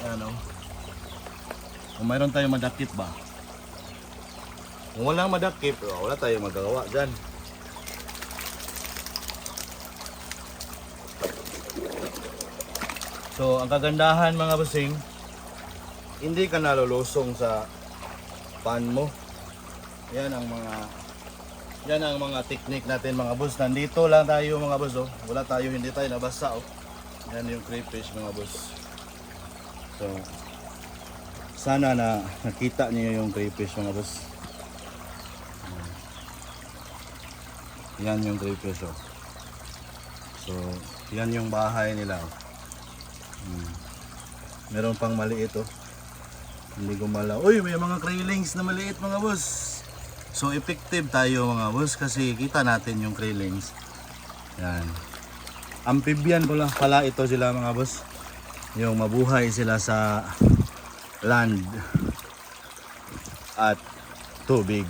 Ano? Kung mayroon tayong madakip ba? Kung walang madakip, wala tayong magagawa dyan. So, ang kagandahan mga busing, hindi ka nalulusong sa pan mo. Yan ang mga technique natin mga boss. Nandito lang tayo mga boss, oh. Wala tayo, hindi tayo nabasa, oh. Yan yung crayfish mga boss. So, sana na nakita niyo yung crayfish mga boss. Yan yung crayfish, oh. So, yan yung bahay nila, oh. Meron pang maliit, oh. Hindi gumalaw. Uy, may mga krillings na maliit mga boss. So effective tayo mga boss kasi kita natin yung krillings. Yan. Amphibian pala ito sila mga boss. Yung mabuhay sila sa land at tubig.